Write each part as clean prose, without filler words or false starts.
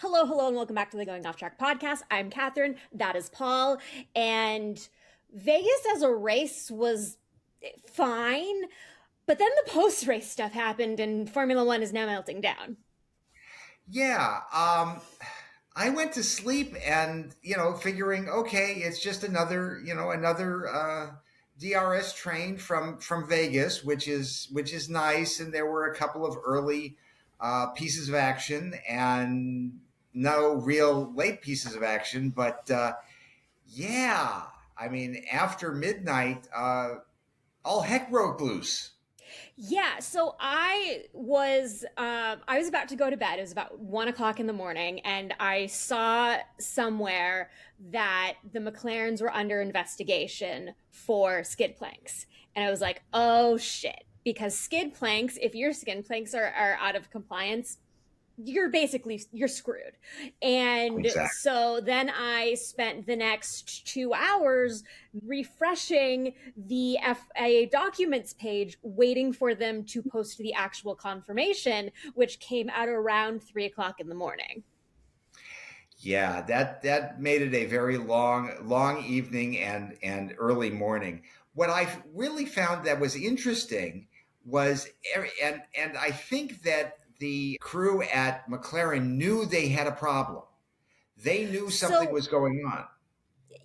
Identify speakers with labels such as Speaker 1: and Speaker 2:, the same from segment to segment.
Speaker 1: Hello, hello, and welcome back to the Going Off Track podcast. I'm Kathryn, that is Paul, and Vegas as a race was fine, but then the post-race stuff happened, and Formula One is now melting down.
Speaker 2: Yeah, I went to sleep and figuring, okay, it's just another DRS train from Vegas, which is nice, and there were a couple of early pieces of action and no real late pieces of action, but yeah, I mean after midnight, all heck broke loose.
Speaker 1: Yeah, so I was about to go to bed. It was about 1 o'clock in the morning, and I saw somewhere that the McLarens were under investigation for skid planks. And I was like, oh shit. Because skid planks, if your skid planks are out of compliance, you're screwed. And
Speaker 2: Exactly.
Speaker 1: so then I spent the next 2 hours refreshing the FIA documents page, waiting for them to post the actual confirmation, which came out around 3 o'clock in the morning.
Speaker 2: Yeah, that made it a very long evening and early morning. What I really found that was interesting was, and I think that the crew at McLaren knew they had a problem. They knew something
Speaker 1: So
Speaker 2: was going on.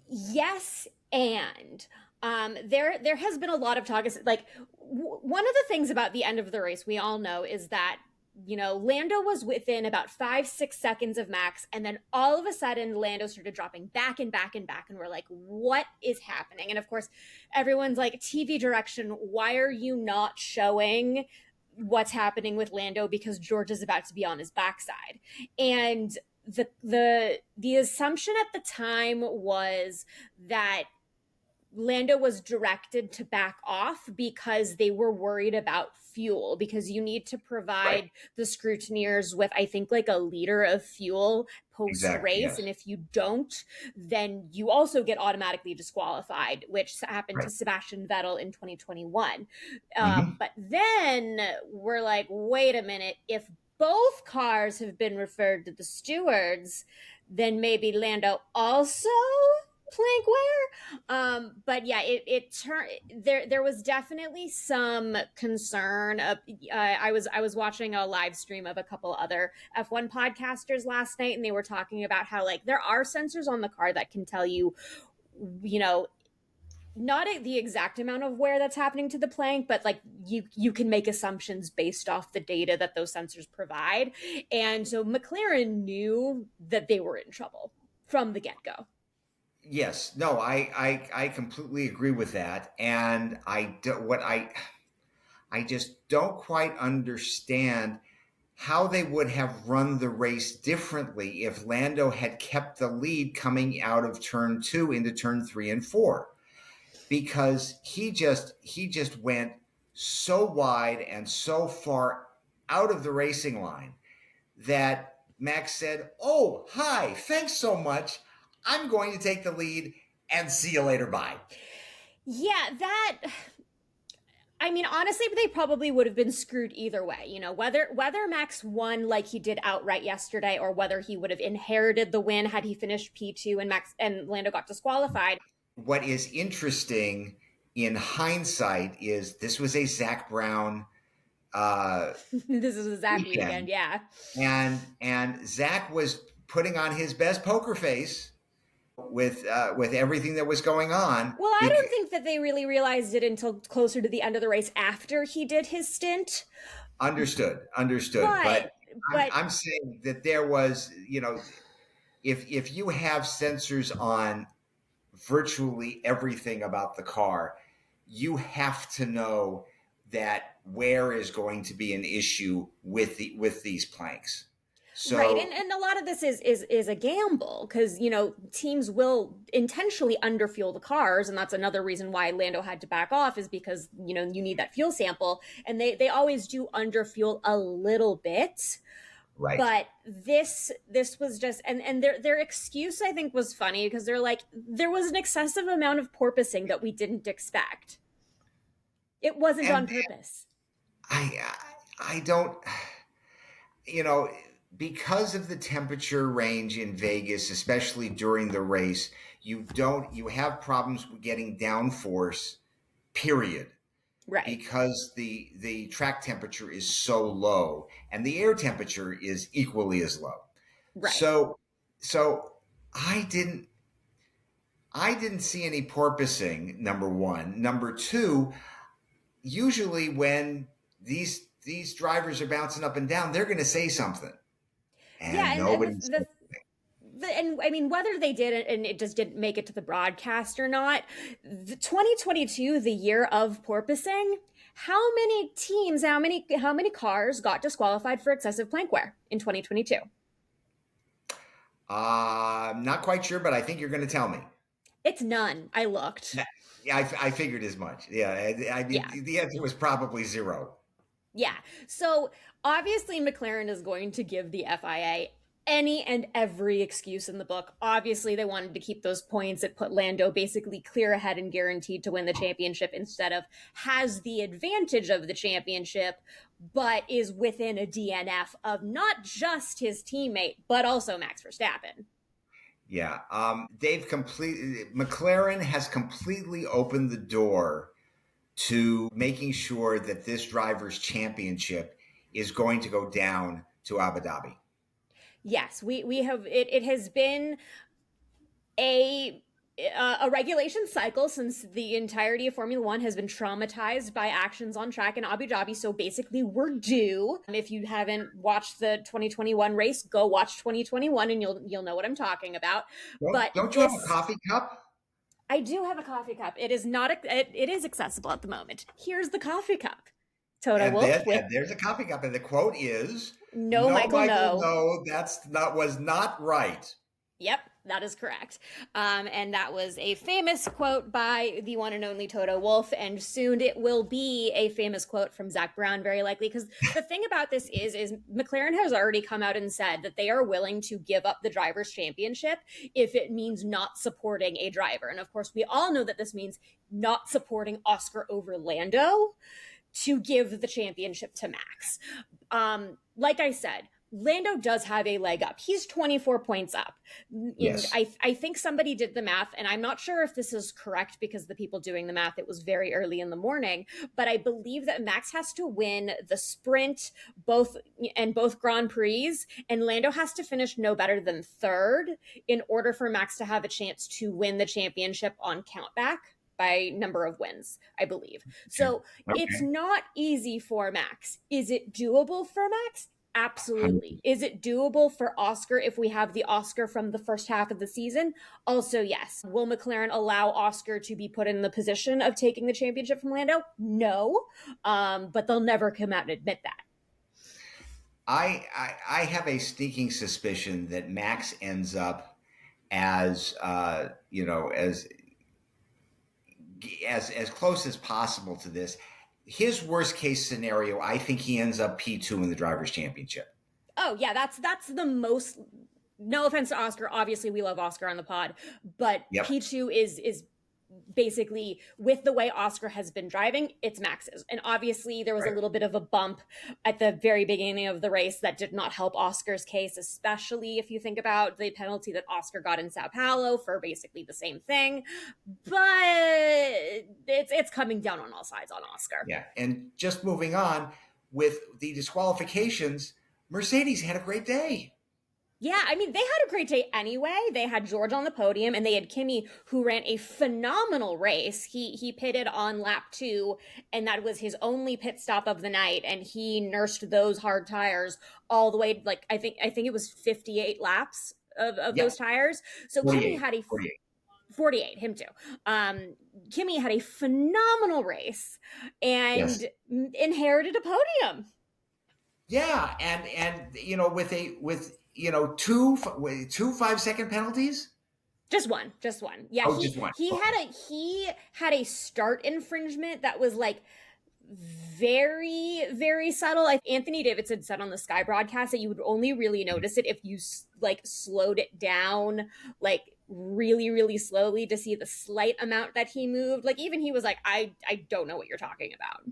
Speaker 1: yes, and there has been a lot of talk. Like one of the things about the end of the race, we all know, is that Lando was within about 5-6 seconds of Max, and then all of a sudden Lando started dropping back and back and back, and we're like, what is happening? And of course, everyone's like, TV direction, why are you not showing what's happening with Lando, because George is about to be on his backside? And the assumption at the time was that Lando was directed to back off because they were worried about fuel, because you need to provide
Speaker 2: Right.
Speaker 1: the scrutineers with, I think, like a liter of fuel post
Speaker 2: Exactly.
Speaker 1: race.
Speaker 2: Yes.
Speaker 1: And if you don't, then you also get automatically disqualified, which happened to
Speaker 2: Right.
Speaker 1: Sebastian Vettel in 2021.
Speaker 2: Hmm.
Speaker 1: But then we're like, wait a minute, if both cars have been referred to the stewards, then maybe Lando also plank wear. But yeah, it turned there was definitely some concern. I was watching a live stream of a couple other F1 podcasters last night, and they were talking about how, like, there are sensors on the car that can tell you, you know, not the exact amount of wear that's happening to the plank, but like you can make assumptions based off the data that those sensors provide. And so McLaren knew that they were in trouble from the get-go.
Speaker 2: Yes. No, I completely agree with that, and I just don't quite understand how they would have run the race differently if Lando had kept the lead coming out of turn 2 into turn 3 and 4, because he just went so wide and so far out of the racing line that Max said, "Oh, hi, thanks so much. I'm going to take the lead and see you later, bye."
Speaker 1: Yeah, that, I mean, honestly, they probably would have been screwed either way. Whether Max won like he did outright yesterday, or whether he would have inherited the win had he finished P2 and Max and Lando got disqualified.
Speaker 2: What is interesting in hindsight is this was a Zach Brown
Speaker 1: This is a Zach weekend,
Speaker 2: weekend,
Speaker 1: yeah.
Speaker 2: and Zach was putting on his best poker face with everything that was going on.
Speaker 1: Well, I don't think that they really realized it until closer to the end of the race after he did his stint.
Speaker 2: Understood.
Speaker 1: But
Speaker 2: But
Speaker 1: but
Speaker 2: I'm saying that there was, if you have sensors on virtually everything about the car, you have to know that wear is going to be an issue with these planks.
Speaker 1: right,
Speaker 2: So
Speaker 1: and a lot of this is a gamble, because teams will intentionally underfuel the cars, and that's another reason why Lando had to back off, is because you need that fuel sample, and they always do underfuel a little bit.
Speaker 2: right.
Speaker 1: But this was just, and their excuse, I think, was funny, because they're like, there was an excessive amount of porpoising that we didn't expect. It wasn't on
Speaker 2: And
Speaker 1: purpose.
Speaker 2: I don't, you know, because of the temperature range in Vegas, especially during the race, you have problems with getting downforce, period,
Speaker 1: Right.
Speaker 2: because the track temperature is so low and the air temperature is equally as low.
Speaker 1: Right.
Speaker 2: So I didn't see any porpoising, number one. Number two, usually when these drivers are bouncing up and down, they're going to say something,
Speaker 1: Yeah,
Speaker 2: and
Speaker 1: and
Speaker 2: nobody said.
Speaker 1: and I mean, whether they did it and it just didn't make it to the broadcast or not, the 2022, the year of porpoising, how many teams, how many cars got disqualified for excessive plank wear in 2022?
Speaker 2: I'm not quite sure, but I think you're going to tell me.
Speaker 1: It's none. I looked.
Speaker 2: Yeah, I figured as much. Yeah, I
Speaker 1: Yeah.
Speaker 2: mean, the answer was probably zero.
Speaker 1: Yeah. So obviously, McLaren is going to give the FIA any and every excuse in the book. Obviously, they wanted to keep those points. It put Lando basically clear ahead and guaranteed to win the championship instead of has the advantage of the championship, but is within a DNF of not just his teammate, but also Max Verstappen.
Speaker 2: Yeah, McLaren has completely opened the door to making sure that this driver's championship is going to go down to Abu Dhabi.
Speaker 1: Yes, we have it has been a a regulation cycle since the entirety of Formula One has been traumatized by actions on track in Abu Dhabi. So basically, we're due. If you haven't watched the 2021 race, go watch 2021, and you'll know what I'm talking about. But
Speaker 2: Don't you have a coffee cup?
Speaker 1: I do have a coffee cup. It is not. It is accessible at the moment. Here's the coffee cup. Toto Wolff with
Speaker 2: there's a coffee cup, and the quote is,
Speaker 1: "No, Michael, no.
Speaker 2: No, was not right."
Speaker 1: Yep, that is correct. And that was a famous quote by the one and only Toto Wolff, and soon it will be a famous quote from Zach Brown, very likely. Because the thing about this is McLaren has already come out and said that they are willing to give up the drivers' championship if it means not supporting a driver. And of course, we all know that this means not supporting Oscar over Lando to give the championship to Max. Like I said, Lando does have a leg up. He's 24 points up.
Speaker 2: Yes.
Speaker 1: I think somebody did the math, and I'm not sure if this is correct because the people doing the math, it was very early in the morning, but I believe that Max has to win the sprint, both Grand Prix, and Lando has to finish no better than third in order for Max to have a chance to win the championship on countback by number of wins, I believe. So It's not easy for Max. Is it doable for Max? Absolutely. Is it doable for Oscar if we have the Oscar from the first half of the season? Also, yes. Will McLaren allow Oscar to be put in the position of taking the championship from Lando? No. But they'll never come out and admit that.
Speaker 2: I have a sneaking suspicion that Max ends up as as close as possible to this. His worst case scenario, I think he ends up P2 in the Drivers' Championship.
Speaker 1: Oh yeah, that's the most. No offense to Oscar, obviously we love Oscar on the pod, but yep. P2 is basically, with the way Oscar has been driving, it's Max's. And obviously there was a little bit of a bump at the very beginning of the race that did not help Oscar's case, especially if you think about the penalty that Oscar got in Sao Paulo for basically the same thing. But it's coming down on all sides on Oscar.
Speaker 2: Yeah, and just moving on with the disqualifications, Mercedes had a great day.
Speaker 1: Yeah, I mean, they had a great day anyway. They had George on the podium, and they had Kimi, who ran a phenomenal race. He pitted on lap 2, and that was his only pit stop of the night, and he nursed those hard tires all the way, like, I think it was 58 laps of those tires. So Kimi had a 48, him too. Kimi had a phenomenal race and inherited a podium.
Speaker 2: Yeah, and with 2 5-second penalties.
Speaker 1: Just one. Yeah,
Speaker 2: just one.
Speaker 1: He had a start infringement that was like very, very subtle. Anthony Davidson said on the Sky broadcast that you would only really notice it if you like slowed it down, like really, really slowly to see the slight amount that he moved. Like even he was like, I don't know what you're talking about.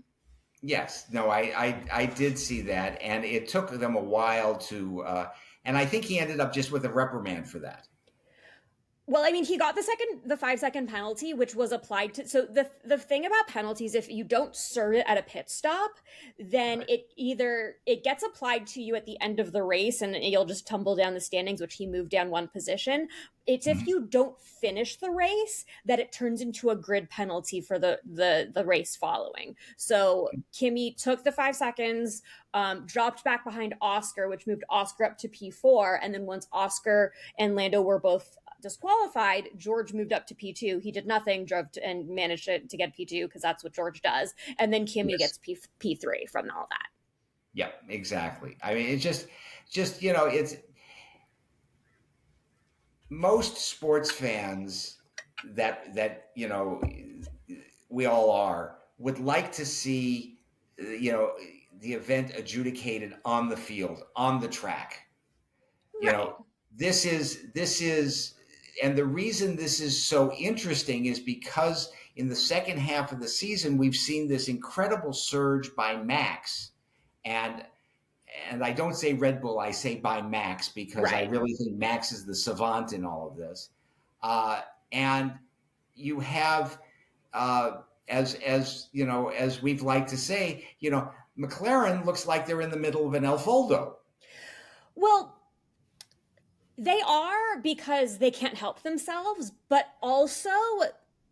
Speaker 2: Yes, no, I did see that, and it took them a while to, and I think he ended up just with a reprimand for that.
Speaker 1: Well, I mean, he got the 5 second penalty, which was applied to. So the thing about penalties, if you don't serve it at a pit stop, then
Speaker 2: Right.
Speaker 1: it gets applied to you at the end of the race, and you'll just tumble down the standings, which he moved down one position. It's if
Speaker 2: Mhm.
Speaker 1: you don't finish the race that it turns into a grid penalty for the race following. So Kimi took the 5 seconds, dropped back behind Oscar, which moved Oscar up to P4, and then once Oscar and Lando were both disqualified, George moved up to P2. He did nothing, drove and managed to get P2 because that's what George does. And then Kimi
Speaker 2: Yes.
Speaker 1: gets P3 from all that.
Speaker 2: Yeah, exactly. I mean, it's just it's most sports fans that we all are would like to see the event adjudicated on the field, on the track. You
Speaker 1: Right.
Speaker 2: know, this is and the reason this is so interesting is because in the second half of the season we've seen this incredible surge by Max, and I don't say Red Bull, I say by Max because I
Speaker 1: Right.
Speaker 2: really think Max is the savant in all of this. And you have, as we've liked to say, McLaren looks like they're in the middle of an El Foldo.
Speaker 1: Well, they are because they can't help themselves, but also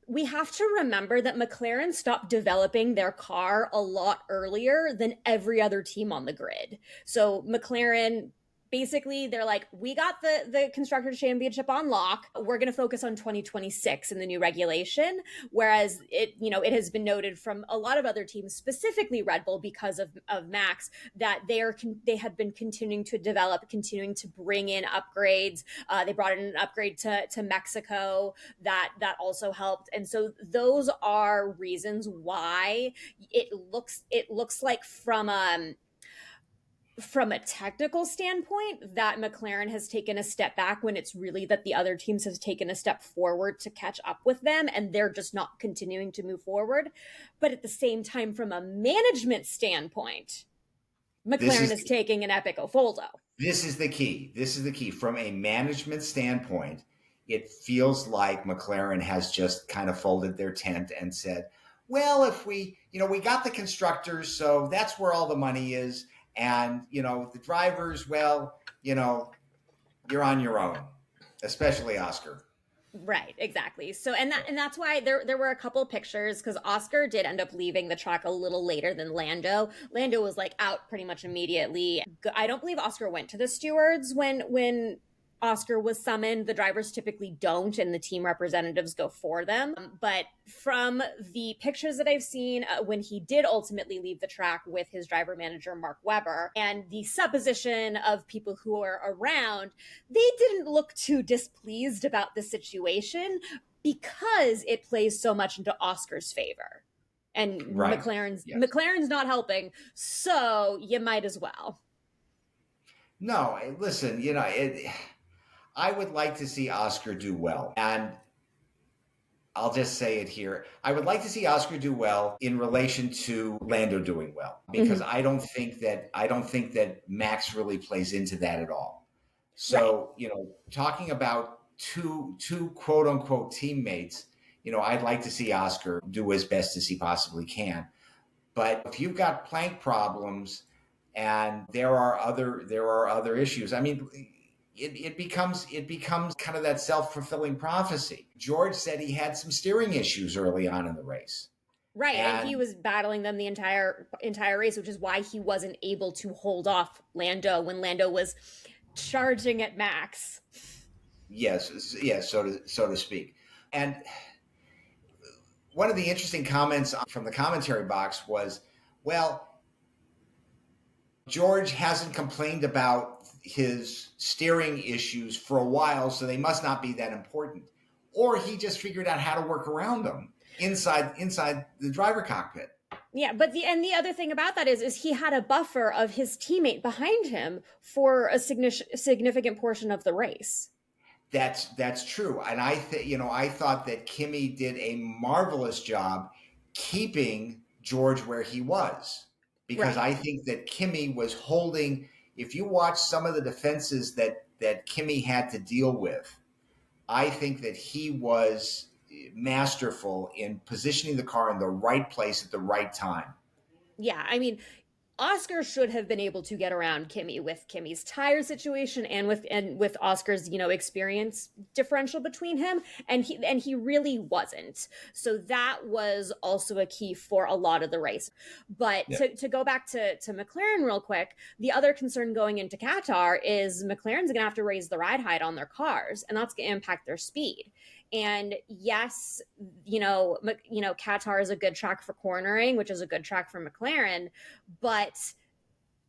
Speaker 1: we have to remember that McLaren stopped developing their car a lot earlier than every other team on the grid. So McLaren basically they're like, we got the constructors championship on lock, we're going to focus on 2026 in the new regulation, whereas it has been noted from a lot of other teams, specifically Red Bull, because of Max, that they had been continuing to develop, continuing to bring in upgrades. They brought in an upgrade to Mexico that also helped, and so those are reasons why it looks like from a technical standpoint that McLaren has taken a step back when it's really that the other teams have taken a step forward to catch up with them, and they're just not continuing to move forward. But at the same time, from a management standpoint,
Speaker 2: This
Speaker 1: McLaren
Speaker 2: is
Speaker 1: is taking an epic Foldo.
Speaker 2: This is the key. This is the key. From a management standpoint, it feels like McLaren has just kind of folded their tent and said, well, if we got the constructors, so that's where all the money is. And, the drivers, well, you're on your own, especially Oscar.
Speaker 1: Right, exactly. So and that's why there were a couple pictures, because Oscar did end up leaving the track a little later than Lando. Lando was like out pretty much immediately. I don't believe Oscar went to the stewards when Oscar was summoned. The drivers typically don't, and the team representatives go for them. But from the pictures that I've seen, when he did ultimately leave the track with his driver manager, Mark Webber, and the supposition of people who are around, they didn't look too displeased about the situation because it plays so much into Oscar's favor. And
Speaker 2: Right.
Speaker 1: McLaren's
Speaker 2: Yes.
Speaker 1: McLaren's not helping, so you might as well.
Speaker 2: No, listen, I would like to see Oscar do well. And I'll just say it here. I would like to see Oscar do well in relation to Lando doing well, because
Speaker 1: Mhm.
Speaker 2: I don't think that Max really plays into that at all.
Speaker 1: Right.
Speaker 2: So, talking about two quote unquote teammates, I'd like to see Oscar do as best as he possibly can. But if you've got plank problems and there are other issues, I mean, it becomes kind of that self-fulfilling prophecy. George said he had some steering issues early on in the race.
Speaker 1: Right, and he
Speaker 2: And
Speaker 1: was battling them the entire race, which is why he wasn't able to hold off Lando when Lando was charging at Max.
Speaker 2: yes, so to speak. And one of the interesting comments from the commentary box was, well, George hasn't complained about his steering issues for a while, so they must not be that important. Or he just figured out how to work around them inside the driver cockpit.
Speaker 1: Yeah, but the other thing about that is he had a buffer of his teammate behind him for a significant portion of the race.
Speaker 2: That's true, and I thought that Kimi did a marvelous job keeping George where he was, because
Speaker 1: Right.
Speaker 2: I think that Kimi was holding. If you watch some of the defenses that Kimi had to deal with, I think that he was masterful in positioning the car in the right place at the right time.
Speaker 1: Yeah, I mean, Oscar should have been able to get around Kimi with Kimi's tire situation and with Oscar's, experience differential between him, and he really wasn't. So that was also a key for a lot of the race. But
Speaker 2: Yeah.
Speaker 1: to go back to McLaren real quick, the other concern going into Qatar is McLaren's going to have to raise the ride height on their cars, and that's going to impact their speed. And yes, Qatar is a good track for cornering, which is a good track for McLaren, but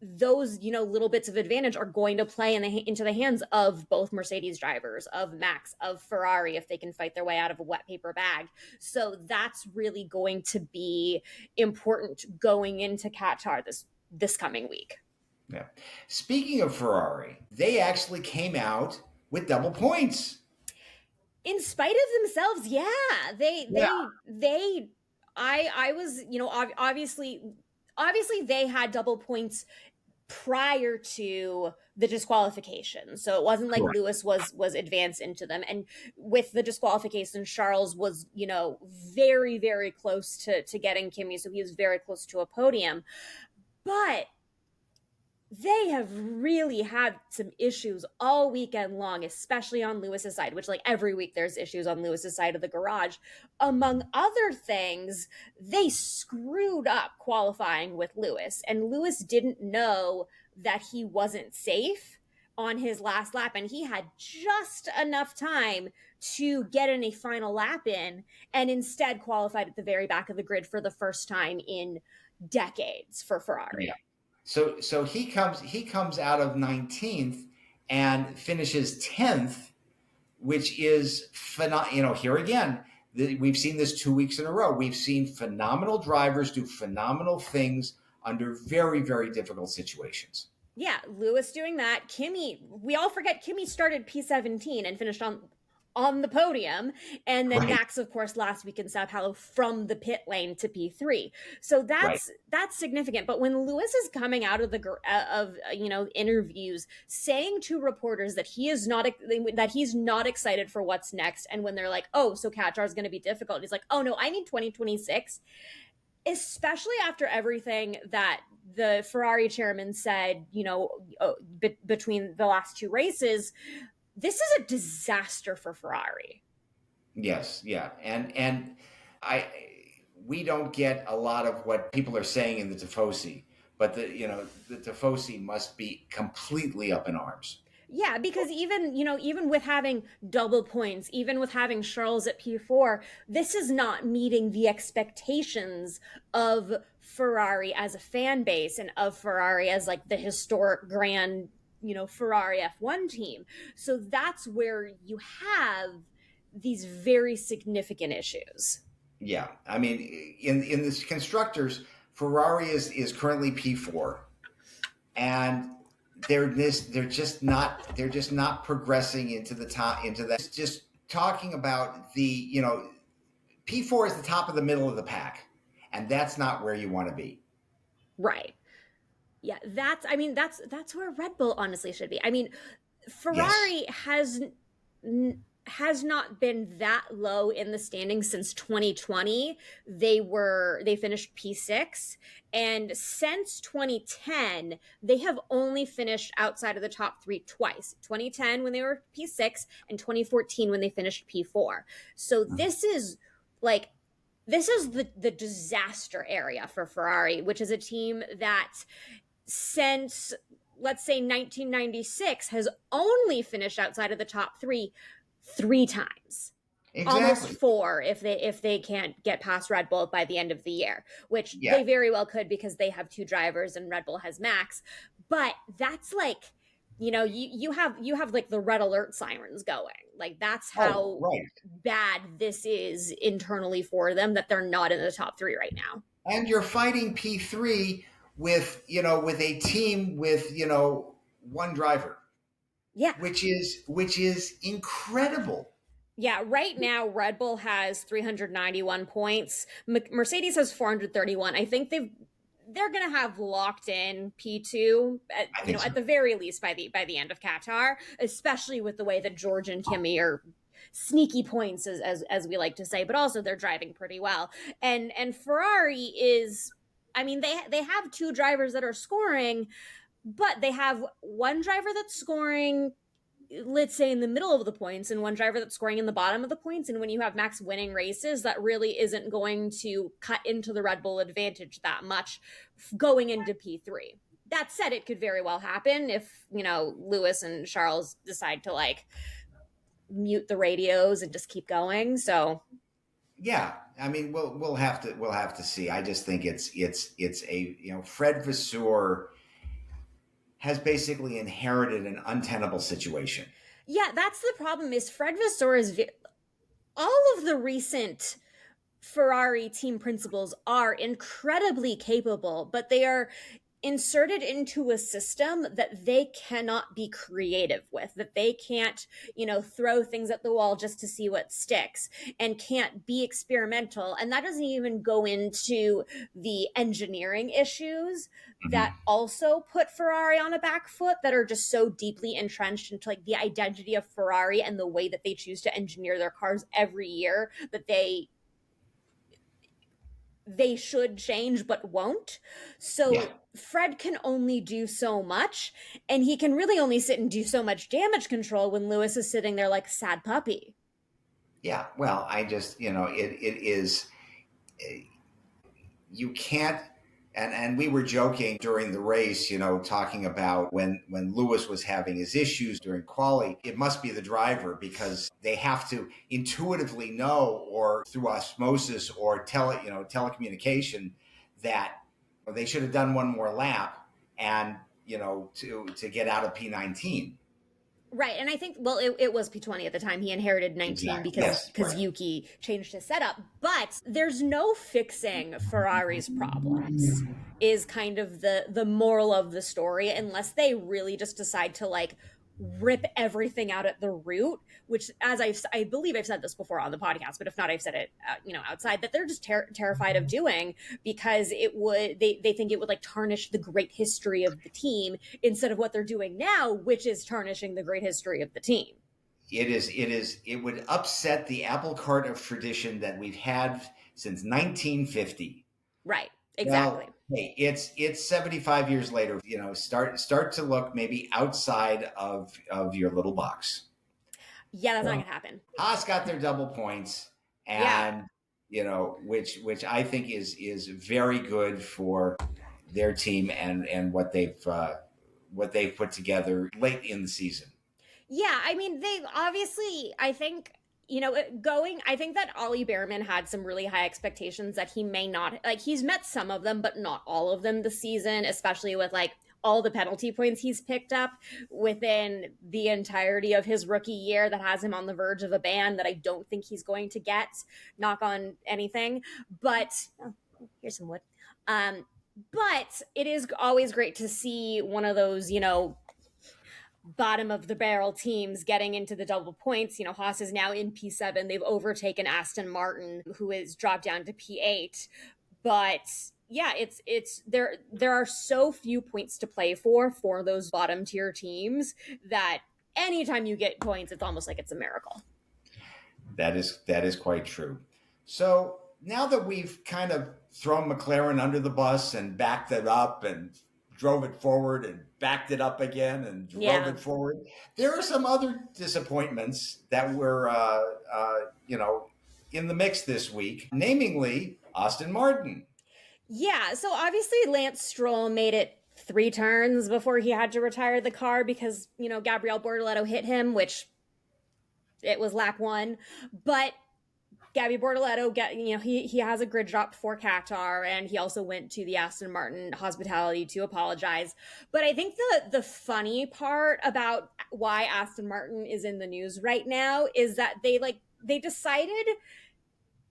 Speaker 1: those little bits of advantage are going to play into the hands of both Mercedes drivers, of Max, of Ferrari, if they can fight their way out of a wet paper bag. So that's really going to be important going into Qatar this coming week.
Speaker 2: Yeah. Speaking of Ferrari, they actually came out with double points.
Speaker 1: In spite of themselves, yeah, I was, obviously they had double points prior to the disqualification, so it wasn't like
Speaker 2: Correct.
Speaker 1: Lewis was advanced into them. And with the disqualification, Charles was very, very close to getting Kimi, so he was very close to a podium. But they have really had some issues all weekend long, especially on Lewis's side, which, like, every week there's issues on Lewis's side of the garage. Among other things, they screwed up qualifying with Lewis, and Lewis didn't know that he wasn't safe on his last lap, and he had just enough time to get in a final lap in, and instead qualified at the very back of the grid for the first time in decades for Ferrari.
Speaker 2: Yeah. So he comes out of 19th and finishes 10th, which is phenomenal. Here again, we've seen this 2 weeks in a row. We've seen phenomenal drivers do phenomenal things under very, very difficult situations.
Speaker 1: Yeah, Lewis doing that. Kimi, we all forget Kimi started P17 and finished on the podium, and then
Speaker 2: Right.
Speaker 1: Max, of course, last week in Sao Paulo from the pit lane to P3. So that's significant. But when Lewis is coming out of interviews saying to reporters that he's not excited for what's next, and when they're like, "Oh, so Qatar is going to be difficult," he's like, "Oh no, I mean 2026." Especially after everything that the Ferrari chairman said, between the last two races. This is a disaster for Ferrari.
Speaker 2: Yes, yeah, and we don't get a lot of what people are saying in the Tifosi, but the Tifosi must be completely up in arms.
Speaker 1: Yeah, because even with having double points, even with having Charles at P4, this is not meeting the expectations of Ferrari as a fan base and of Ferrari as, like, the historic grand Ferrari F1 team. So that's where you have these very significant issues.
Speaker 2: Yeah, I mean, in the constructors, Ferrari is currently P4, and they're just not progressing into the top, into that. Just talking about the P4 is the top of the middle of the pack, and that's not where you want to be.
Speaker 1: Right. Yeah, that's where Red Bull honestly should be. I mean, Ferrari has not been that low in the standings since 2020. They finished P6, and since 2010 they have only finished outside of the top three twice. 2010 when they were P6, and 2014 when they finished P4. So this is the disaster area for Ferrari, which is a team that since, let's say, 1996 has only finished outside of the top three times.
Speaker 2: Exactly.
Speaker 1: Almost four if they can't get past Red Bull by the end of the year, which they very well could, because they have two drivers and Red Bull has Max. But that's like, you have like the red alert sirens going. Like, that's how bad this is internally for them, that they're not in the top three right now.
Speaker 2: And you're fighting P3 with a team with one driver.
Speaker 1: Yeah.
Speaker 2: Which is incredible.
Speaker 1: Yeah, right now Red Bull has 391 points. Mercedes has 431. I think they're going to have locked in P2 at,
Speaker 2: I think so.
Speaker 1: at the very least by the end of Qatar, especially with the way that George and Kimi are sneaky points as we like to say, but also they're driving pretty well. And Ferrari is, I mean, they have two drivers that are scoring, but they have one driver that's scoring, let's say, in the middle of the points, and one driver that's scoring in the bottom of the points. And when you have Max winning races, that really isn't going to cut into the Red Bull advantage that much going into P3. That said, it could very well happen if, Lewis and Charles decide to like mute the radios and just keep going. So
Speaker 2: yeah, I mean, we'll have to see. I just think it's a, Fred Vasseur has basically inherited an untenable situation.
Speaker 1: Yeah, that's the problem. Is Fred Vasseur is all of the recent Ferrari team principals are incredibly capable, but they are inserted into a system that they cannot be creative with, that they can't, throw things at the wall just to see what sticks, and can't be experimental. And that doesn't even go into the engineering issues that also put Ferrari on a back foot, that are just so deeply entrenched into like the identity of Ferrari and the way that they choose to engineer their cars every year, that they should change but won't. So yeah. Fred can only do so much, and he can really only sit and do so much damage control when Lewis is sitting there like a sad puppy.
Speaker 2: Yeah, well, I just, it is, you can't, and we were joking during the race, talking about when Lewis was having his issues during quali, it must be the driver, because they have to intuitively know, or through osmosis or telecommunication, that they should have done one more lap and, to get out of P19.
Speaker 1: Right. And I think, well, it was P20 at the time. He inherited 19 exactly. because right. Yuki changed his setup. But there's no fixing Ferrari's problems, is kind of the moral of the story, unless they really just decide to like rip everything out at the root, which, as I believe I've said this before on the podcast, but if not, I've said it, outside, that they're just terrified of doing, because they think it would like tarnish the great history of the team, instead of what they're doing now, which is tarnishing the great history of the team.
Speaker 2: It would upset the apple cart of tradition that we've had since 1950.
Speaker 1: Right. Exactly.
Speaker 2: Well, hey, it's 75 years later. Start to look maybe outside of your little box.
Speaker 1: Yeah, that's not gonna happen.
Speaker 2: Haas got their double points, and which I think is very good for their team and what they've put together late in the season.
Speaker 1: Yeah, I mean, they've obviously, I think, I think that Ollie Behrman had some really high expectations that he may not, like, he's met some of them, but not all of them this season, especially with like all the penalty points he's picked up within the entirety of his rookie year, that has him on the verge of a ban that I don't think he's going to get, knock on anything. But here's some wood. But it is always great to see one of those, bottom of the barrel teams getting into the double points. Haas is now in P7. They've overtaken Aston Martin, who is dropped down to P8. But yeah, it's there are so few points to play for those bottom tier teams, that anytime you get points, it's almost like it's a miracle.
Speaker 2: That is quite true. So now that we've kind of thrown McLaren under the bus and backed it up and drove it forward and backed it up again and drove it forward, there are some other disappointments that were, in the mix this week, namely Aston Martin.
Speaker 1: Yeah, so obviously Lance Stroll made it 3 turns before he had to retire the car because, Gabriel Bortoleto hit him, which it was lap 1. But Gabby Bortoleto, he has a grid drop for Qatar, and he also went to the Aston Martin hospitality to apologize. But I think the funny part about why Aston Martin is in the news right now is that they decided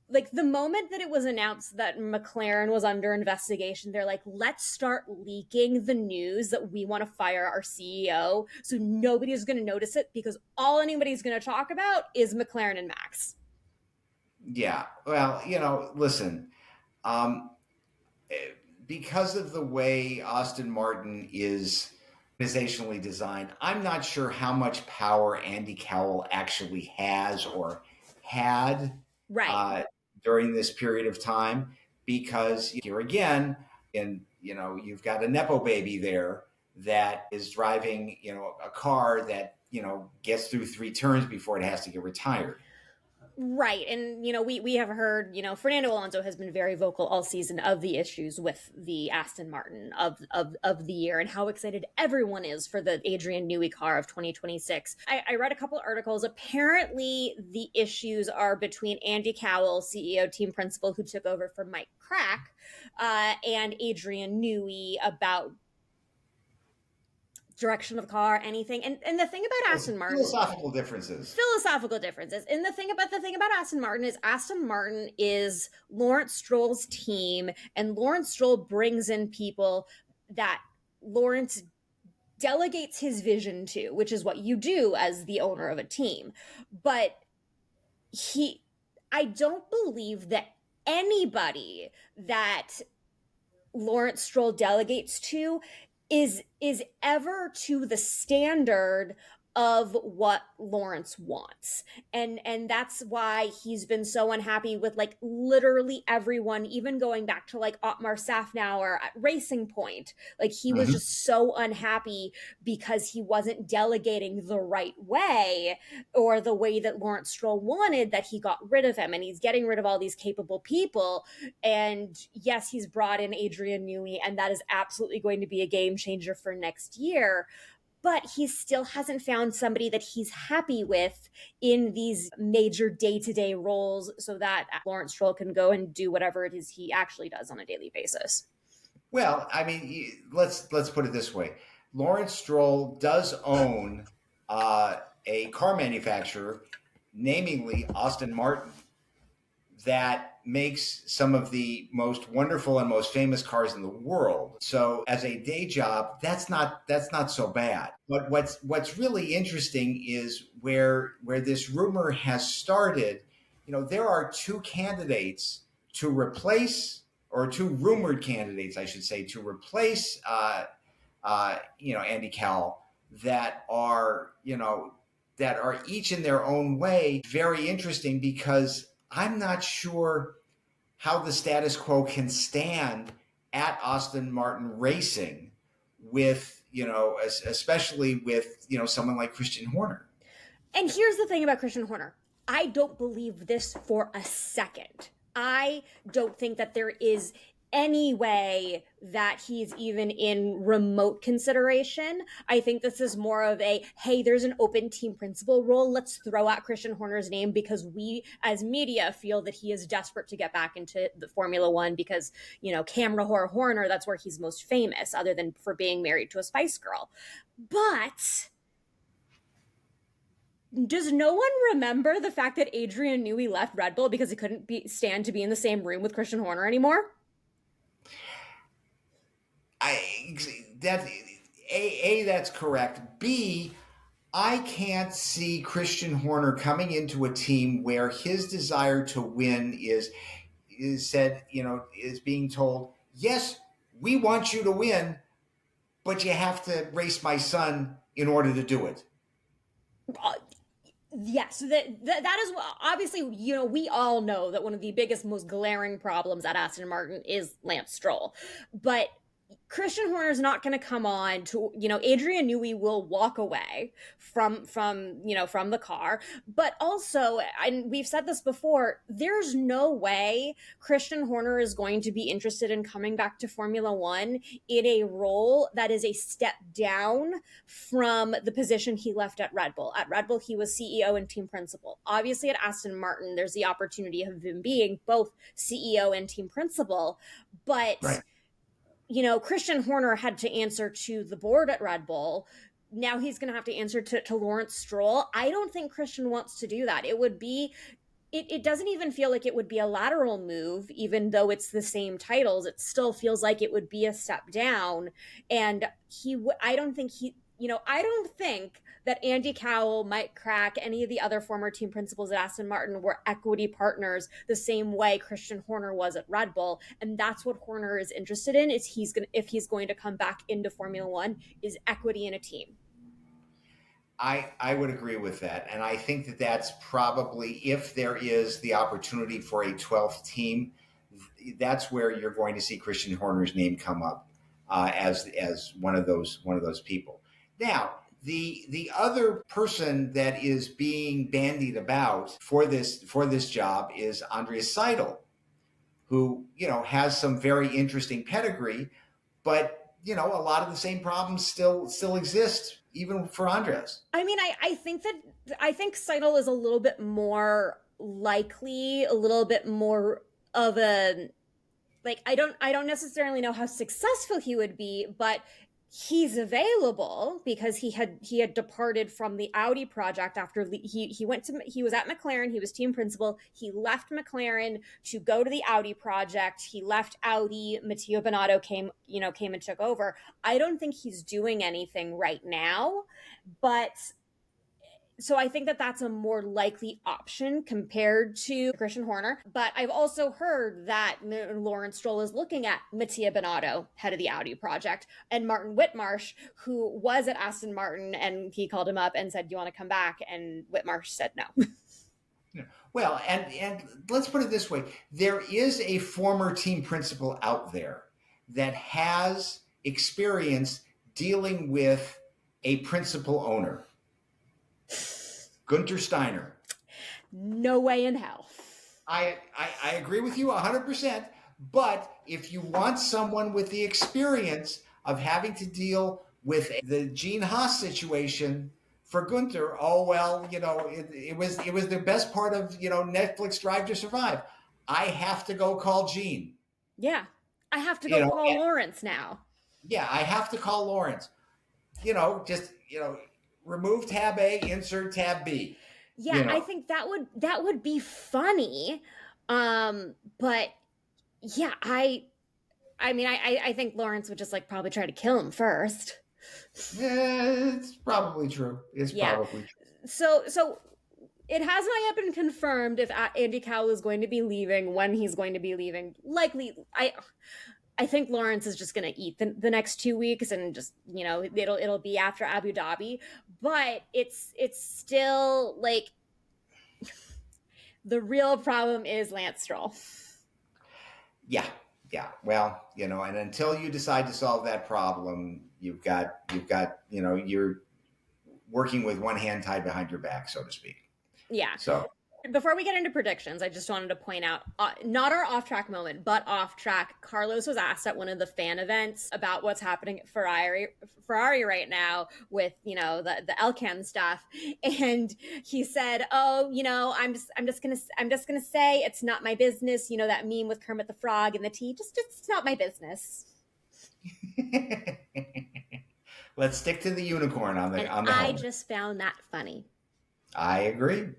Speaker 1: like the moment that it was announced that McLaren was under investigation, they're like, let's start leaking the news that we want to fire our CEO so nobody's going to notice it, because all anybody's going to talk about is McLaren and Max.
Speaker 2: Yeah. Well, listen, um, because of the way Aston Martin is organizationally designed, I'm not sure how much power Andy Cowell actually has or had
Speaker 1: Right.
Speaker 2: during this period of time. Because here again, and you've got a nepo baby there that is driving, a car that gets through 3 turns before it has to get retired.
Speaker 1: Right. And, we have heard, Fernando Alonso has been very vocal all season of the issues with the Aston Martin of the year and how excited everyone is for the Adrian Newey car of 2026. I read a couple articles. Apparently, the issues are between Andy Cowell, CEO, team principal, who took over from Mike Crack, and Adrian Newey about direction of the car, anything. And the thing about Aston Martin,
Speaker 2: philosophical differences.
Speaker 1: And the thing about Aston Martin is Lawrence Stroll's team, and Lawrence Stroll brings in people that Lawrence delegates his vision to, which is what you do as the owner of a team. But I don't believe that anybody that Lawrence Stroll delegates to is ever to the standard of what Lawrence wants. And that's why he's been so unhappy with like literally everyone, even going back to like Otmar Safnauer at Racing Point. Like he was just so unhappy because he wasn't delegating the right way or the way that Lawrence Stroll wanted, that he got rid of him. And he's getting rid of all these capable people. And yes, he's brought in Adrian Newey, and that is absolutely going to be a game changer for next year. But he still hasn't found somebody that he's happy with in these major day-to-day roles so that Lawrence Stroll can go and do whatever it is he actually does on a daily basis.
Speaker 2: Well, I mean, let's put it this way. Lawrence Stroll does own a car manufacturer, namely Aston Martin, that makes some of the most wonderful and most famous cars in the world. So as a day job, that's not so bad. But what's really interesting is where this rumor has started. There are 2 candidates to replace, or 2 rumored candidates, I should say, to replace Andy Cowell that are each in their own way very interesting, because I'm not sure how the status quo can stand at Aston Martin Racing with, especially with, someone like Christian Horner.
Speaker 1: And here's the thing about Christian Horner. I don't believe this for a second. I don't think that there is any way that he's even in remote consideration. I think this is more of a, hey, there's an open team principal role. Let's throw out Christian Horner's name because we as media feel that he is desperate to get back into the Formula One because, Camera Horner, that's where he's most famous, other than for being married to a Spice Girl. But does no one remember the fact that Adrian Newey left Red Bull because he couldn't stand to be in the same room with Christian Horner anymore?
Speaker 2: That's correct. B, I can't see Christian Horner coming into a team where his desire to win is being told, yes, we want you to win, but you have to race my son in order to do it.
Speaker 1: Yes, that is obviously, we all know that one of the biggest, most glaring problems at Aston Martin is Lance Stroll. But Christian Horner is not going to come on to, Adrian Newey will walk away from the car. But also, and we've said this before, there's no way Christian Horner is going to be interested in coming back to Formula One in a role that is a step down from the position he left at Red Bull. At Red Bull, he was CEO and team principal. Obviously, at Aston Martin, there's the opportunity of him being both CEO and team principal. But
Speaker 2: right.
Speaker 1: Christian Horner had to answer to the board at Red Bull. Now he's going to have to answer to Lawrence Stroll. I don't think Christian wants to do that. It would be it doesn't even feel like it would be a lateral move, even though it's the same titles. It still feels like it would be a step down. And I don't think I don't think that Andy Cowell, Mike Crack, any of the other former team principals at Aston Martin were equity partners the same way Christian Horner was at Red Bull. And that's what Horner is interested in, is if he's going to come back into Formula One, is equity in a team.
Speaker 2: I would agree with that. And I think that that's probably, if there is the opportunity for a 12th team, that's where you're going to see Christian Horner's name come up as one of those people. Now, the other person that is being bandied about for this job is Or Seidl, who, has some very interesting pedigree, but a lot of the same problems still exist even for Andres.
Speaker 1: I mean, I think Seidl is a little bit more likely, a little bit more of a, like, I don't necessarily know how successful he would be, but he's available because he had departed from the Audi project after he was at McLaren. He was team principal. He left McLaren to go to the Audi project. He left Audi. Matteo Binotto came and took over. I don't think he's doing anything right now, but so I think that that's a more likely option compared to Christian Horner. But I've also heard that Lawrence Stroll is looking at Mattia Binotto, head of the Audi project, and Martin Whitmarsh, who was at Aston Martin, and he called him up and said, "Do you want to come back?" And Whitmarsh said no.
Speaker 2: Well, and let's put it this way. There is a former team principal out there that has experience dealing with a principal owner. Gunther Steiner.
Speaker 1: No way in hell.
Speaker 2: I agree with you 100%. But if you want someone with the experience of having to deal with the Gene Haas situation for Gunther, it was the best part of Netflix Drive to Survive. I have to go call Gene.
Speaker 1: Yeah, I have to go call Lawrence now.
Speaker 2: Yeah, I have to call Lawrence. Remove tab A, insert tab B.
Speaker 1: Yeah, I think that would be funny. But yeah, I think Lawrence would just probably try to kill him first.
Speaker 2: It's probably true. Probably true.
Speaker 1: So it has not yet been confirmed if Andy Cowell is going to be leaving, when he's going to be leaving. Likely, I think Lawrence is just going to eat the next 2 weeks, and just, it'll be after Abu Dhabi. But it's still the real problem is Lance Stroll.
Speaker 2: Yeah. Well, and until you decide to solve that problem, you're working with one hand tied behind your back, so to speak.
Speaker 1: Yeah.
Speaker 2: So
Speaker 1: before we get into predictions, I just wanted to point out, not our off-track moment, but off-track, Carlos was asked at one of the fan events about what's happening at Ferrari right now with, the Elkan stuff. And he said, "Oh, I'm just gonna say it's not my business. That meme with Kermit the Frog and the tea, just it's not my business."
Speaker 2: Let's stick to the unicorn on the helmet.
Speaker 1: I just found that funny.
Speaker 2: I agree.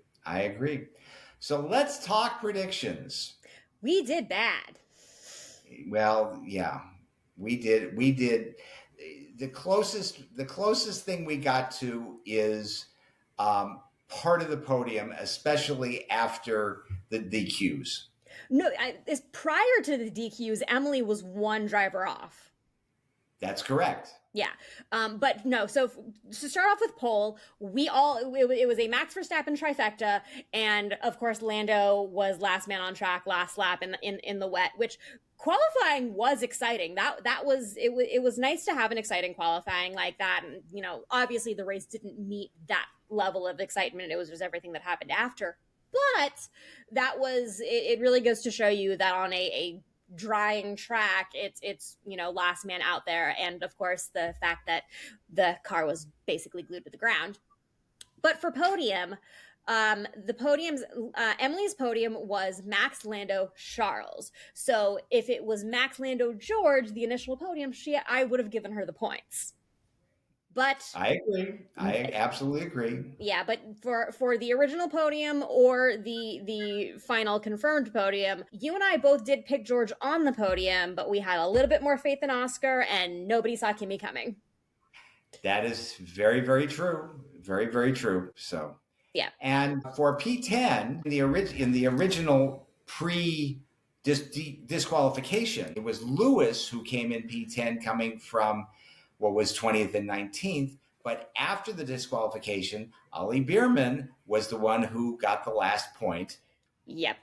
Speaker 2: So let's talk predictions.
Speaker 1: We did bad.
Speaker 2: Well, yeah, we did. The closest thing we got to is part of the podium, especially after the DQs.
Speaker 1: No, prior to the DQs, Emily was one driver off.
Speaker 2: That's correct.
Speaker 1: Yeah. But no, so to start off with pole, it was a Max Verstappen trifecta. And of course, Lando was last man on track, last lap in the wet, which qualifying was exciting. It was nice to have an exciting qualifying like that. And, obviously the race didn't meet that level of excitement. It was just everything that happened after. But it really goes to show you that on a drying track, it's last man out there, and of course the fact that the car was basically glued to the ground. But for podium, Emily's podium was Max, Lando, Charles. So if it was Max, Lando, George, the initial podium, I would have given her the points. But
Speaker 2: I agree. I absolutely agree.
Speaker 1: yeah, but for the original podium or the final confirmed podium, you and I both did pick George on the podium, but we had a little bit more faith in Oscar, and nobody saw Kimi coming.
Speaker 2: That is very, very true. Very, very true. So
Speaker 1: yeah.
Speaker 2: And for P10, in the original pre disqualification, it was Lewis who came in P10, coming from what was 20th and 19th. But after the disqualification, Ollie Bierman was the one who got the last point.
Speaker 1: Yep.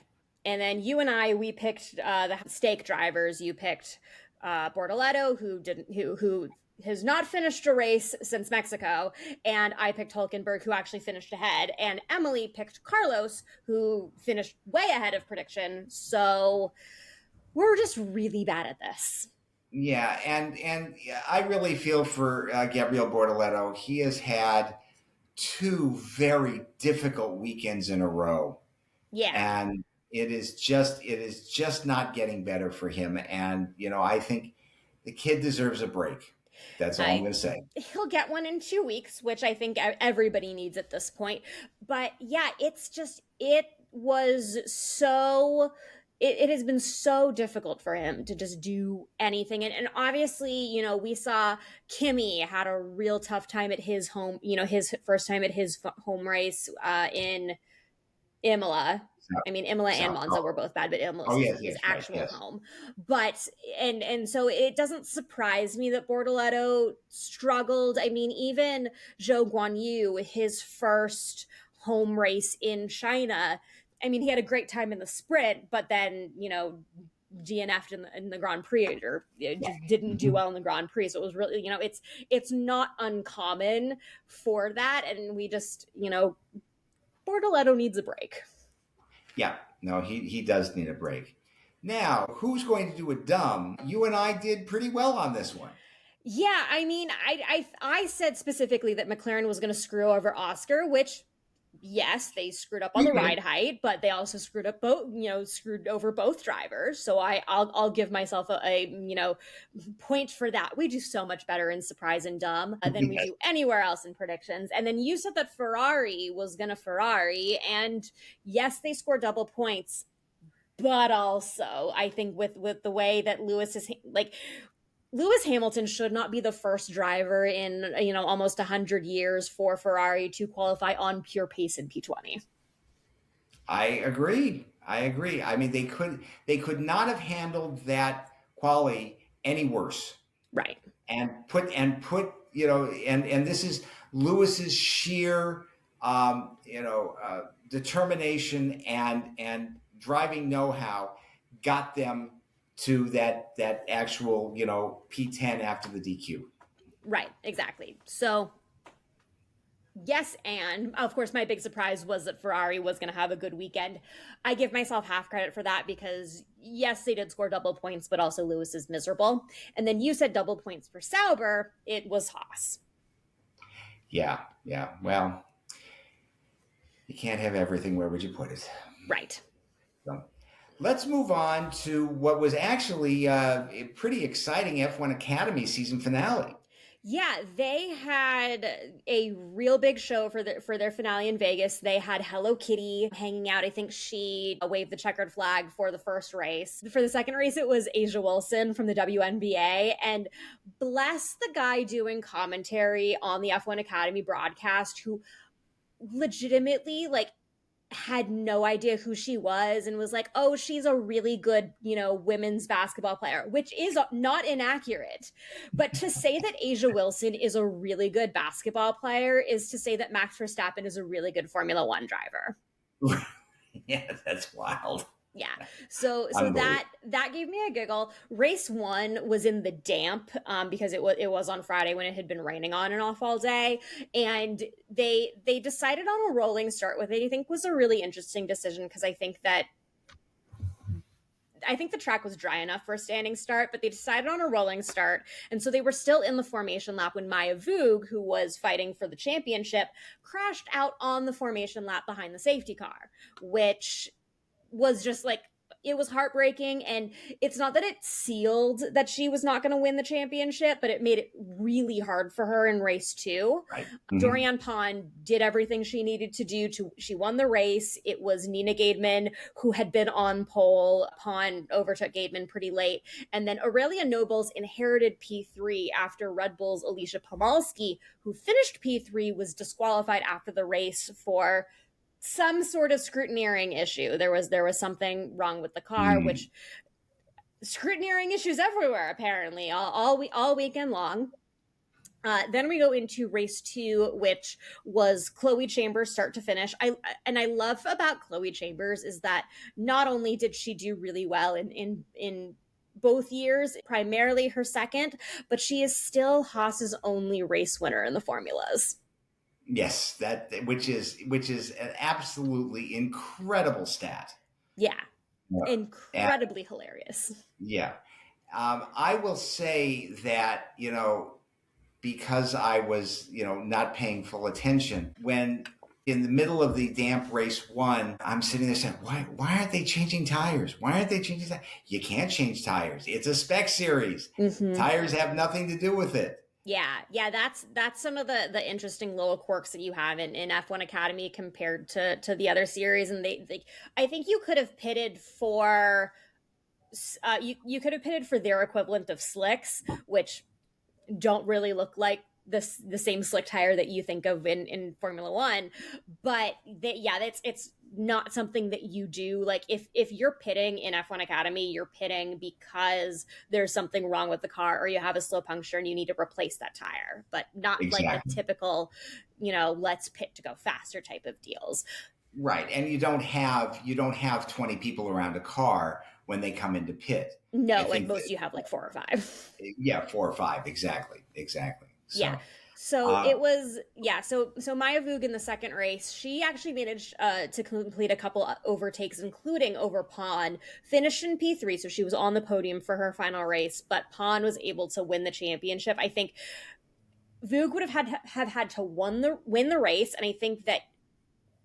Speaker 1: And then you and I, we picked the stake drivers. You picked Bortoleto, who has not finished a race since Mexico, and I picked Hulkenberg, who actually finished ahead, and Emily picked Carlos, who finished way ahead of prediction. So we're just really bad at this.
Speaker 2: Yeah, and I really feel for Gabriel Bortoleto. He has had 2 very difficult weekends in a row.
Speaker 1: Yeah.
Speaker 2: And it is just not getting better for him. And, I think the kid deserves a break. That's all I'm going to say.
Speaker 1: He'll get one in 2 weeks, which I think everybody needs at this point. But yeah, it has been so difficult for him to just do anything. And obviously, we saw Kimi had a real tough time at his home, his first time at his home race in Imola. I mean, Imola and Monza were both bad, but Imola is his actual home. But, and so it doesn't surprise me that Bortoleto struggled. I mean, even Zhou Guanyu, his first home race in China, I mean, he had a great time in the sprint, but then, DNF'd in the Grand Prix, or just didn't do well in the Grand Prix. So it was really, it's not uncommon for that. And we just, Bortoleto needs a break.
Speaker 2: Yeah, no, he does need a break. Now, who's going to do a dumb? You and I did pretty well on this one.
Speaker 1: Yeah, I mean, I said specifically that McLaren was going to screw over Oscar, which, yes, they screwed up on the ride height, but they also screwed over both drivers. So I'll give myself a point for that. We do so much better in surprise and dumb than we do anywhere else in predictions. And then you said that Ferrari was going to Ferrari, and yes, they score double points, but also I think with the way that Lewis Hamilton should not be the first driver in, almost 100 years for Ferrari to qualify on pure pace in P20.
Speaker 2: I agree. I mean, they could not have handled that quali any worse.
Speaker 1: Right.
Speaker 2: And put, and this is Lewis's sheer, determination and driving know-how got them to that actual, P10 after the DQ.
Speaker 1: Right, exactly. So, yes, and of course, my big surprise was that Ferrari was going to have a good weekend. I give myself half credit for that because, yes, they did score double points, but also Lewis is miserable. And then you said double points for Sauber. It was Haas. Yeah.
Speaker 2: Well, you can't have everything. Where would you put it?
Speaker 1: Right.
Speaker 2: So, let's move on to what was actually a pretty exciting F1 Academy season finale.
Speaker 1: Yeah, they had a real big show for their finale in Vegas. They had Hello Kitty hanging out. I think she waved the checkered flag for the first race. For the second race, it was Asia Wilson from the WNBA. And bless the guy doing commentary on the F1 Academy broadcast, who legitimately, had no idea who she was and was like, oh, she's a really good, women's basketball player, which is not inaccurate. But to say that Asia Wilson is a really good basketball player is to say that Max Verstappen is a really good Formula One driver.
Speaker 2: Yeah, that's wild.
Speaker 1: Yeah. So that gave me a giggle. Race 1 was in the damp because it was on Friday when it had been raining on and off all day. And they decided on a rolling start, which I think was a really interesting decision because I think the track was dry enough for a standing start, but they decided on a rolling start. And so they were still in the formation lap when Maya Voog, who was fighting for the championship, crashed out on the formation lap behind the safety car, which was just it was heartbreaking, and it's not that it sealed that she was not going to win the championship, but it made it really hard for her in race 2.
Speaker 2: Right.
Speaker 1: Dorian Pond did everything she needed to do. She won the race. It was Nina Gaidman who had been on pole. Pond overtook Gaidman pretty late, and then Aurelia Nobles inherited P3 after Red Bull's Alicia Pomalski, who finished P3, was disqualified after the race for some sort of scrutineering issue. There was something wrong with the car, which scrutineering issues everywhere apparently all weekend long. Then we go into race 2, which was Chloe Chambers start to finish. I love about Chloe Chambers is that not only did she do really well in both years, primarily her second, but she is still Haas's only race winner in the formulas.
Speaker 2: Yes, which is an absolutely incredible stat.
Speaker 1: Yeah, incredibly hilarious.
Speaker 2: Yeah, I will say that because I was not paying full attention when in the middle of the damp race 1, I'm sitting there saying, why aren't they changing tires? Why aren't they changing tires? You can't change tires. It's a spec series. Tires have nothing to do with it.
Speaker 1: Yeah, that's some of the interesting little quirks that you have in F1 Academy compared to the other series. And I think you could have pitted for you could have pitted for their equivalent of slicks, which don't really look like the same slick tire that you think of in Formula One, but it's not something that you do. Like if you're pitting in F1 Academy, you're pitting because there's something wrong with the car or you have a slow puncture and you need to replace that tire, but not
Speaker 2: exactly.
Speaker 1: Like the typical, let's pit to go faster type of deals.
Speaker 2: Right. And you don't have 20 people around a car when they come into pit.
Speaker 1: No, at most you have like 4 or 5.
Speaker 2: Yeah, 4 or 5. Exactly. So,
Speaker 1: yeah. So it was, so Maya Voog in the second race, she actually managed to complete a couple overtakes, including over Pon, finished in P3. So she was on the podium for her final race, but Pon was able to win the championship. I think Voog would have had to win the race. And I think that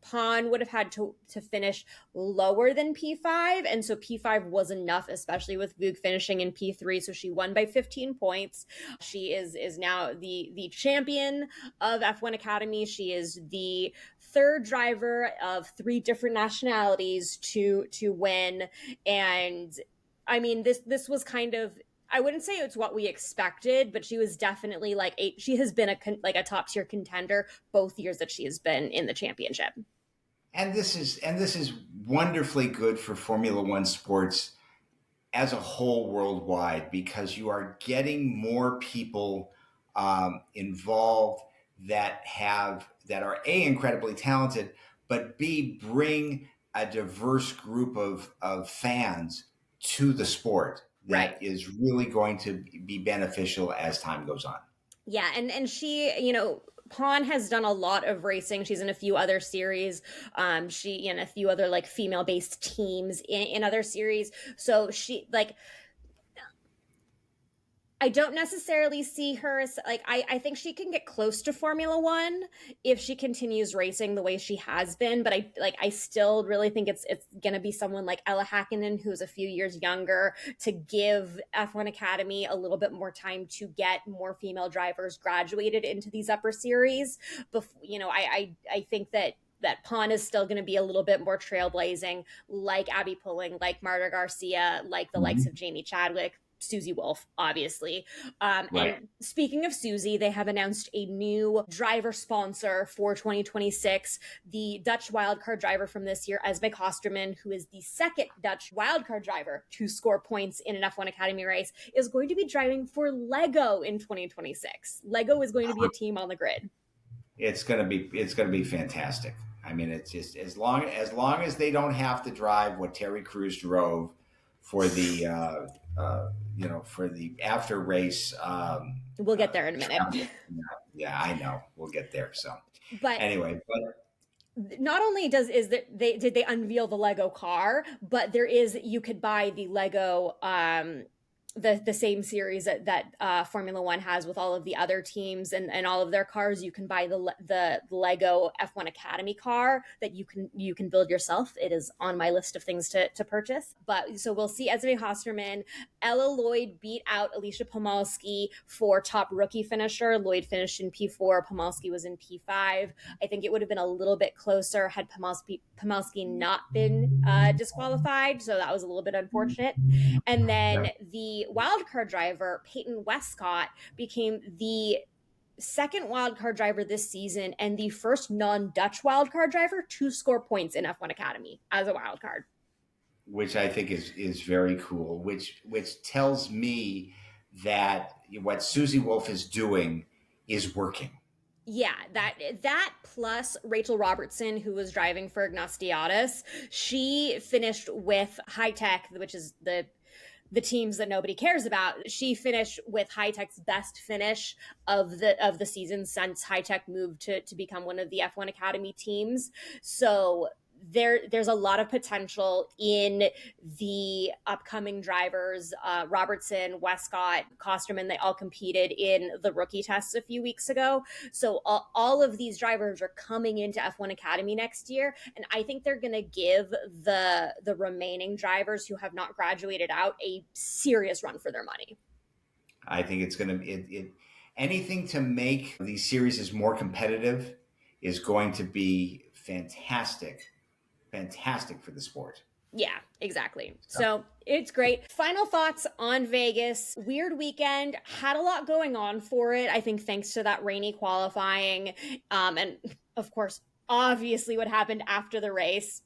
Speaker 1: Pon would have had to finish lower than P5, and so P5 was enough, especially with Voog finishing in P3. So she won by 15 points. She is now the champion of F1 Academy. She is the third driver of 3 different nationalities to win, and I mean this was kind of, I wouldn't say it's what we expected, but she was definitely she has been a top tier contender both years that she has been in the championship.
Speaker 2: And this is wonderfully good for Formula One sports as a whole worldwide, because you are getting more people involved that are A, incredibly talented, but B, bring a diverse group of fans to the sport. That is really going to be beneficial as time goes on.
Speaker 1: Yeah, and she, Pon has done a lot of racing. She's in a few other series. She in a few other female-based teams in other series. So she I don't necessarily see her as I think she can get close to Formula One if she continues racing the way she has been. But I still really think it's going to be someone like Ella Hakkinen, who's a few years younger, to give F1 Academy a little bit more time to get more female drivers graduated into these upper series. I think that Pon is still going to be a little bit more trailblazing, like Abby Pulling, like Marta Garcia, like the likes of Jamie Chadwick, Susie Wolf, obviously. And speaking of Susie, they have announced a new driver sponsor for 2026. The Dutch wildcard driver from this year, Esme Kosterman, who is the second Dutch wildcard driver to score points in an F1 Academy race, is going to be driving for Lego in 2026. Lego is going to be a team on the grid.
Speaker 2: It's going to be fantastic. I mean, it's just as long as they don't have to drive what Terry Crews drove for the for the after race.
Speaker 1: We'll get there in a minute.
Speaker 2: Yeah, I know. We'll get there. So,
Speaker 1: but
Speaker 2: anyway,
Speaker 1: not only did they unveil the Lego car, but you could buy the Lego the same series that Formula One has with all of the other teams and all of their cars. You can buy the Lego F1 Academy car that you can build yourself. It is on my list of things to purchase. But so we'll see Esme Hosterman. Ella Lloyd beat out Alicia Pomolsky for top rookie finisher. Lloyd finished in P4. Pomolsky was in P5. I think it would have been a little bit closer had Pomolsky not been disqualified. So that was a little bit unfortunate. And then the wildcard driver, Peyton Westcott, became the second wildcard driver this season and the first non-Dutch wildcard driver to score points in F1 Academy as a wildcard.
Speaker 2: Which I think is very cool, which tells me that what Susie Wolf is doing is working.
Speaker 1: Yeah, that plus Rachel Robertson, who was driving for Ignastiadis, she finished with High Tech, which is the teams that nobody cares about. She finished with High Tech's best finish of the season since High Tech moved to become one of the F1 Academy teams. So there's a lot of potential in the upcoming drivers. Robertson, Westcott, Kosterman, they all competed in the rookie tests a few weeks ago. So all of these drivers are coming into F1 Academy next year. And I think they're going to give the remaining drivers who have not graduated out a serious run for their money.
Speaker 2: I think it's going to, anything to make these series more competitive is going to be fantastic for the sport.
Speaker 1: Yeah, exactly. So it's great. Final thoughts on Vegas. Weird weekend. Had a lot going on for it. I think thanks to that rainy qualifying. And of course, obviously what happened after the race.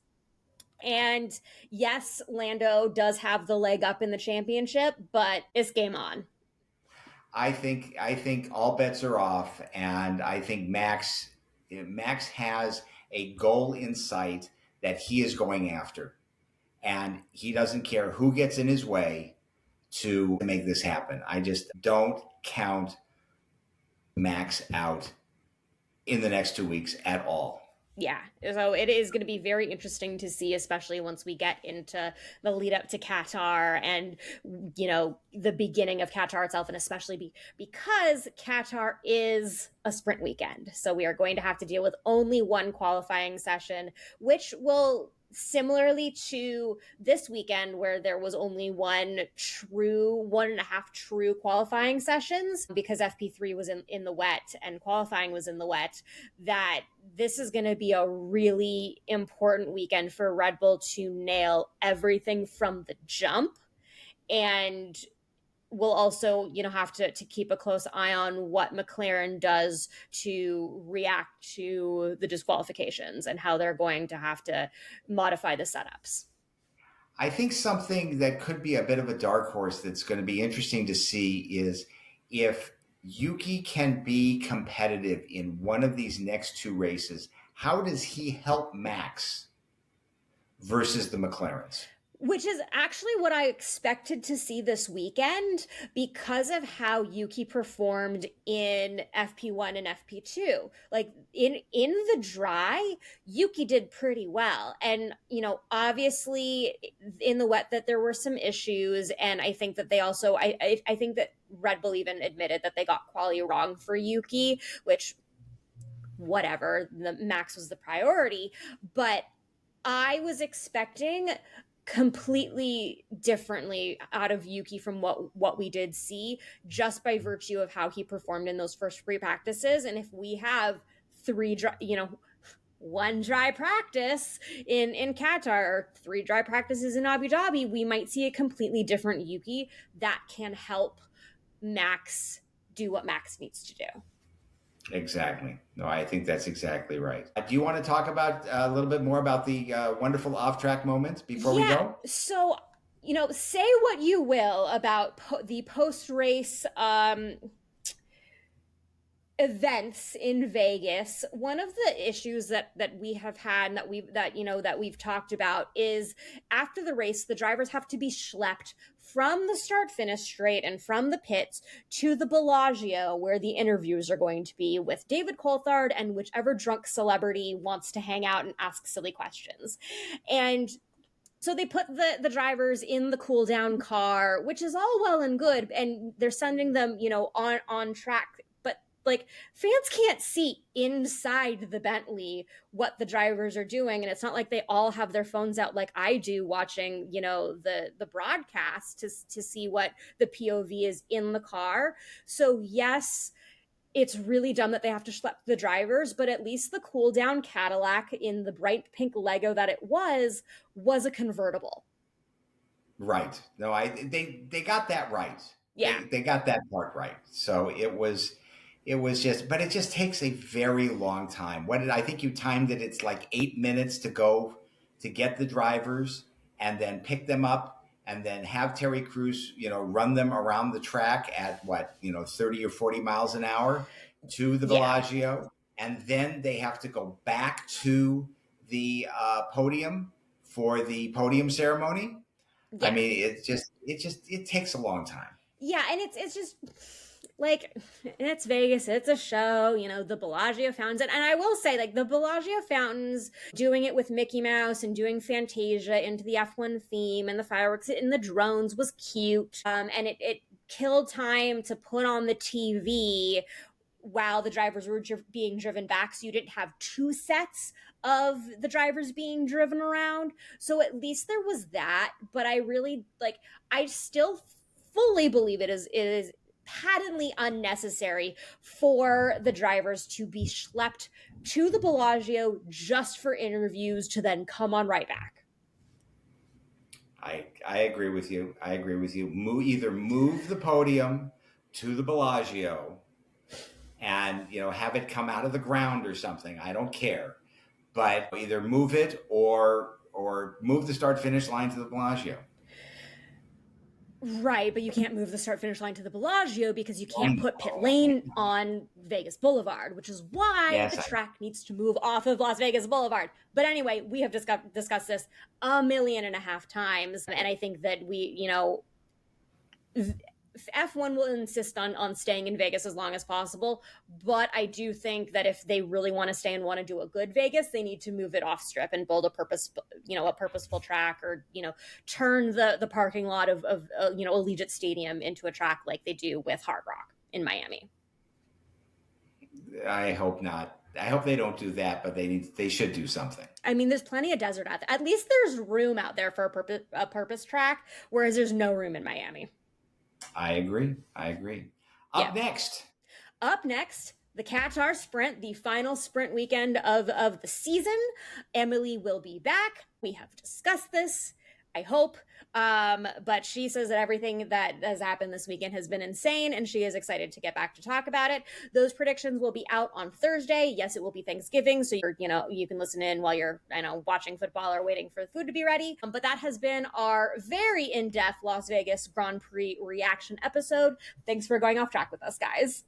Speaker 1: And yes, Lando does have the leg up in the championship, but it's game on.
Speaker 2: I think all bets are off. And I think Max has a goal in sight that he is going after. And he doesn't care who gets in his way to make this happen. I just don't count Max out in the next 2 weeks at all.
Speaker 1: Yeah, so it is going to be very interesting to see, especially once we get into the lead up to Qatar and, the beginning of Qatar itself, and especially because Qatar is a sprint weekend. So we are going to have to deal with only one qualifying session, which will, similarly to this weekend where there was only one and a half true qualifying sessions because FP3 was in the wet and qualifying was in the wet, that this is going to be a really important weekend for Red Bull to nail everything from the jump. And we'll also, have to keep a close eye on what McLaren does to react to the disqualifications and how they're going to have to modify the setups.
Speaker 2: I think something that could be a bit of a dark horse that's going to be interesting to see is if Yuki can be competitive in one of these next two races, how does he help Max versus the McLarens?
Speaker 1: Which is actually what I expected to see this weekend because of how Yuki performed in FP1 and FP2. Like in the dry, Yuki did pretty well. And, obviously in the wet that there were some issues. And I think that they also, I think that Red Bull even admitted that they got quali wrong for Yuki, which whatever, the Max was the priority. But I was expecting completely differently out of Yuki from what we did see just by virtue of how he performed in those first free practices. And if we have one dry practice in Qatar or 3 dry practices in Abu Dhabi, we might see a completely different Yuki that can help Max do what Max needs to do.
Speaker 2: Exactly. No, I think that's exactly right. Do you want to talk about a little bit more about the wonderful off-track moments before we go?
Speaker 1: So, say what you will about the post-race events in Vegas. One of the issues that we have had that we've talked about is after the race, the drivers have to be schlepped from the start-finish straight and from the pits to the Bellagio, where the interviews are going to be with David Coulthard and whichever drunk celebrity wants to hang out and ask silly questions. And So they put the drivers in the cool down car, which is all well and good, and they're sending them, on track. But like, fans can't see inside the Bentley what the drivers are doing, and it's not like they all have their phones out like I do watching, the broadcast to see what the POV is in the car. So yes, it's really dumb that they have to schlep the drivers, but at least the cool down Cadillac in the bright pink Lego that it was a convertible.
Speaker 2: Right. No, they got that right.
Speaker 1: Yeah.
Speaker 2: They got that part right. So it was just, but it just takes a very long time. I think you timed it? It's like 8 minutes to go to get the drivers and then pick them up and then have Terry Crews, run them around the track at 30 or 40 miles an hour to the Bellagio. And then they have to go back to the podium for the podium ceremony. Yeah. I mean, it takes a long time.
Speaker 1: Yeah. And it's just like, it's Vegas, it's a show, the Bellagio fountains. And I will say, like, the Bellagio fountains, doing it with Mickey Mouse and doing Fantasia into the F1 theme and the fireworks and the drones was cute. And it killed time to put on the TV while the drivers were being driven back. So you didn't have two sets of the drivers being driven around. So at least there was that. But I really, I still fully believe it is patently unnecessary for the drivers to be schlepped to the Bellagio just for interviews to then come on right back.
Speaker 2: I agree with you. Either move the podium to the Bellagio and have it come out of the ground or something. I don't care, but either move it or move the start finish line to the Bellagio.
Speaker 1: Right, but you can't move the start-finish line to the Bellagio because you can't put pit lane on Vegas Boulevard, which is why the track needs to move off of Las Vegas Boulevard. But anyway, we have discussed this 1.5 million times, and I think that F1 will insist on staying in Vegas as long as possible, but I do think that if they really want to stay and want to do a good Vegas, they need to move it off strip and build a purposeful track, or turn the parking lot of Allegiant Stadium into a track like they do with Hard Rock in Miami.
Speaker 2: I hope not. I hope they don't do that, but they should do something. I
Speaker 1: mean, there's plenty of desert out there. At least there's room out there for a purpose track, whereas there's no room in Miami.
Speaker 2: I agree. Up next,
Speaker 1: the Qatar Sprint, the final sprint weekend of the season. Emily will be back. We have discussed this, I hope. But she says that everything that has happened this weekend has been insane, and she is excited to get back to talk about it. Those predictions will be out on Thursday. Yes, it will be Thanksgiving, so you can listen in while you're watching football or waiting for the food to be ready. But that has been our very in-depth Las Vegas Grand Prix reaction episode. Thanks for going off track with us, guys.